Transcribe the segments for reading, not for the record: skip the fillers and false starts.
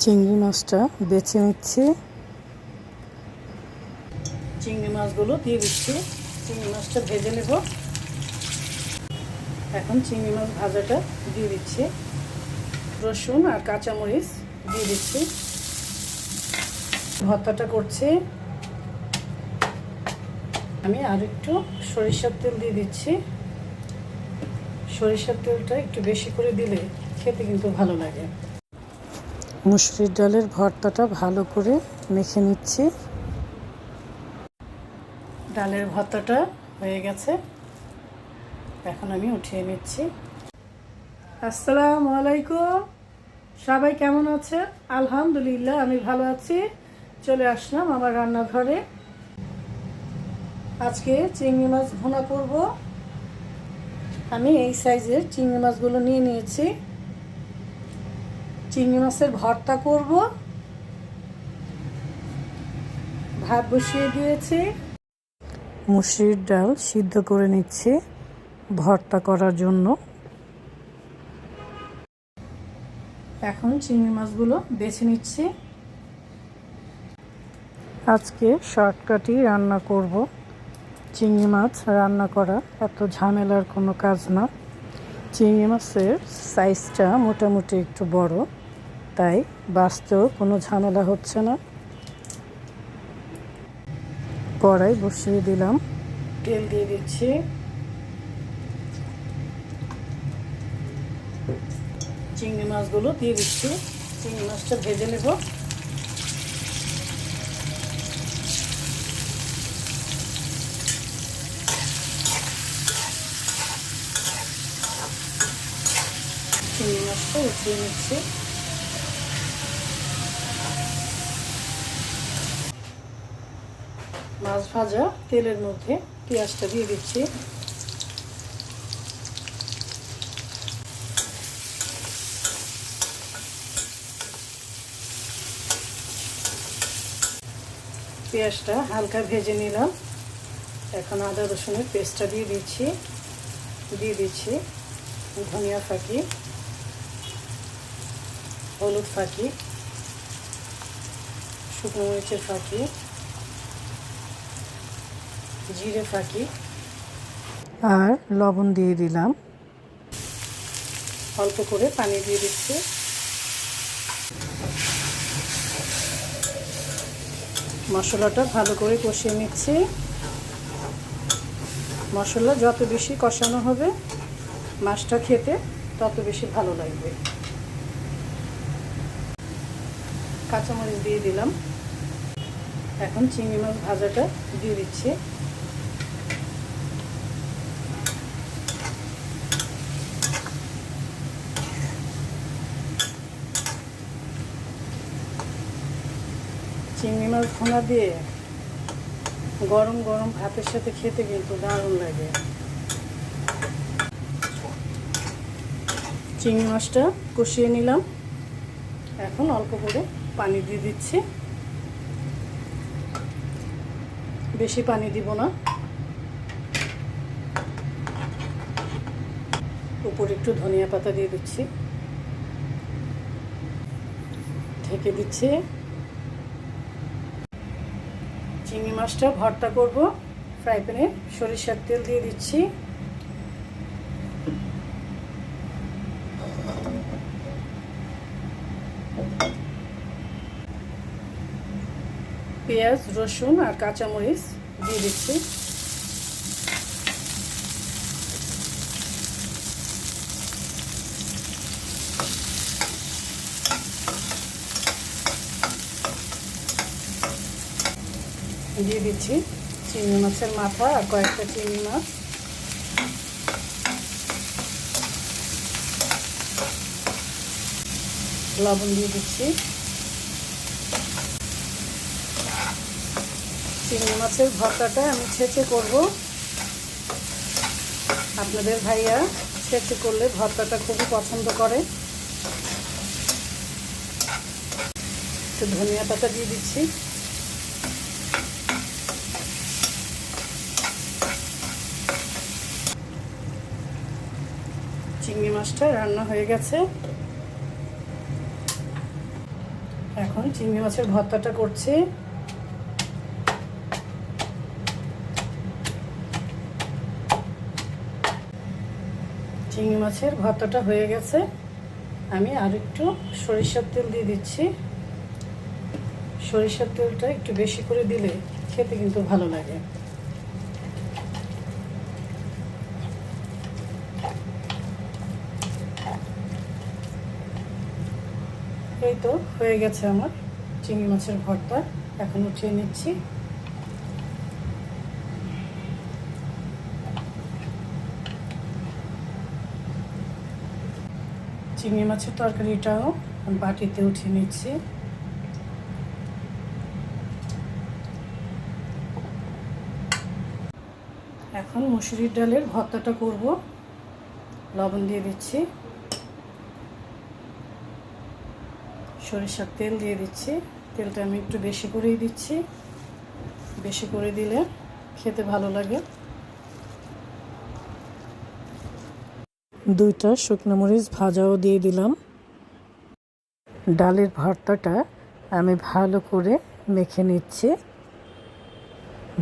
চিংড়ি মাছটা বেছে নিচ্ছি। চিংড়ি মাছগুলো দিয়ে দিচ্ছি। চিংড়ি মাছটা ভেজে নেব। এখন চিংড়ি মাছ ভাজাটা দিয়ে দিচ্ছি। রসুন আর কাঁচামরিচ দিয়ে দিচ্ছি। ভর্তাটা করছি। আমি আর একটু সরিষার তেল দিয়ে দিচ্ছি। সরিষার তেলটা একটু বেশি করে দিলে খেতে কিন্তু ভালো লাগে। মুসুরির ডালের ভর্তাটা ভালো করে মেখে নিচ্ছি। ডালের ভর্তাটা হয়ে গেছে, এখন আমি উঠিয়ে নিচ্ছি। আসসালামু আলাইকুম, সবাই কেমন আছে? আলহামদুলিল্লাহ আমি ভালো আছি। চলে আসলাম আমার রান্নাঘরে। আজকে চিংড়ি মাছ ভুনা করব। আমি এই সাইজের চিংড়ি মাছগুলো নিয়ে নিয়েছি। চিংড়ি মাছের ভর্তা করব। ভাত বসিয়ে দিয়েছি। মুসুরির ডাল সিদ্ধ করে নিচ্ছি ভর্তা করার জন্য। এখন চিংড়ি মাছগুলো বেছে নিচ্ছি। আজকে শর্টকাটই রান্না করব। চিংড়ি মাছ রান্না করা এত ঝামেলার কোনো কাজ না। চিংড়ি মাছের সাইজটা মোটামুটি একটু বড়, তাই বাছতেও কোনো ঝামেলা হচ্ছে না। কড়াই বসিয়ে দিলাম, তেল দিয়ে দিচ্ছি। চিংড়ি মাছগুলো দিয়ে দিচ্ছি। চিংড়ি মাছটা ভেজে নেব। চিংড়ি মাছটা উঠিয়ে নিচ্ছি। মাছ ভাজা তেলের মধ্যে পেঁয়াজটা দিয়ে দিচ্ছি। পেঁয়াজটা হালকা ভেজে নিলাম। এখন আদা রসুনের পেস্টটা দিয়ে দিচ্ছি। ধনিয়া ফাঁকি, হলুদ ফাঁকি, শুকনো মরিচের ফাঁকি, জিরে ফাঁকি আর লবণ দিয়ে দিলাম। অল্প করে পানি দিয়ে দিচ্ছি। মশলাটা ভালো করে কষিয়ে নিচ্ছি। মশলা যত বেশি কষানো হবে মাছটা খেতে তত বেশি ভালো লাগবে। কাঁচামরিচ দিয়ে দিলাম। এখন চিংড়ি মাছ ভাজাটা দিয়ে দিচ্ছি। চিংড়ি মাছ ভুনা দিয়ে গরম গরম ভাতের সাথে খেতে কিন্তু দারুণ লাগে। চিংড়ি মাছটা কষিয়ে নিলাম। এখন অল্প করে পানি দিয়ে দিচ্ছি। বেশি পানি দিব না। উপরে একটু ধনিয়া পাতা দিয়ে দিচ্ছি। ঢেকে দিচ্ছি। চিংড়ি মাছটা ভর্তা করব। ফ্রাই প্যানে সরিষার তেল দিয়ে দিচ্ছি। পেঁয়াজ, রসুন আর কাঁচামরিচ দিয়ে দিচ্ছি। দিয়ে দিচ্ছি চিংড়ি মাছের মাথা আর কয়েকটা চিংড়ি মাছ। লবণ দিয়ে দিচ্ছি। চিংড়ি মাছের ভর্তাটা আমি ছেঁচে করব। আপনাদের ভাইয়া ছেঁচে করলে ভর্তাটা খুবই পছন্দ করে। একটু ধনিয়া পাতা দিয়ে দিচ্ছি। চিংড়ি মাছটা রান্না হয়ে গেছে। এখন চিংড়ি মাছের ভর্তাটা করছি। চিংড়ি মাছের ভর্তাটা হয়ে গেছে। আমি আর একটু সরিষার তেল দিয়ে দিচ্ছি। সরিষার তেলটা একটু বেশি করে দিলে খেতে কিন্তু ভালো লাগে। এই তো হয়ে গেছে আমার চিংড়ি মাছের ভর্তা। এখন উঠিয়ে নিচ্ছি। চিংড়ি মাছের তরকারিটাও বাটিতে উঠিয়ে নিচ্ছি। এখন মসুরির ডালের ভর্তাটা করব। লবণ দিয়ে দিচ্ছি, সরিষার তেল দিয়ে দিচ্ছি। তেলটা আমি একটু বেশি করেই দিচ্ছি, বেশি করে দিলে খেতে ভালো লাগে। 2টা শুকনো মরিচ ভাজাও দিয়ে দিলাম। ডালের ভর্তাটা আমি ভালো করে মেখে নিচ্ছি।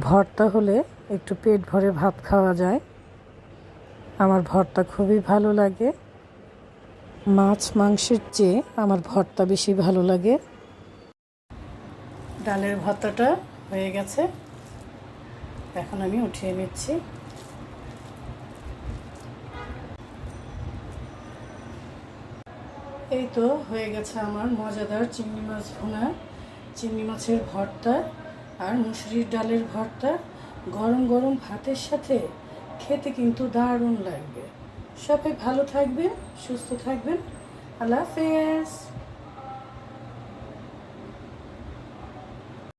ভর্তা হলে একটু পেট ভরে ভাত খাওয়া যায়। আমার ভর্তা খুবই ভালো লাগে। মাছ মাংসের চেয়ে আমার ভর্তা বেশি ভালো লাগে। ডালের ভর্তাটা হয়ে গেছে, এখন আমি উঠিয়ে নিচ্ছি। এই তো হয়ে গেছে আমার মজাদার চিংড়ি মাছ ভুনা, চিংড়ি মাছের ভর্তা আর মুসুরির ডালের ভর্তা। গরম গরম ভাতের সাথে খেতে কিন্তু দারুণ লাগবে। সবাই ভালো থাকবেন, সুস্থ থাকবেন। আল্লাহ হাফেজ।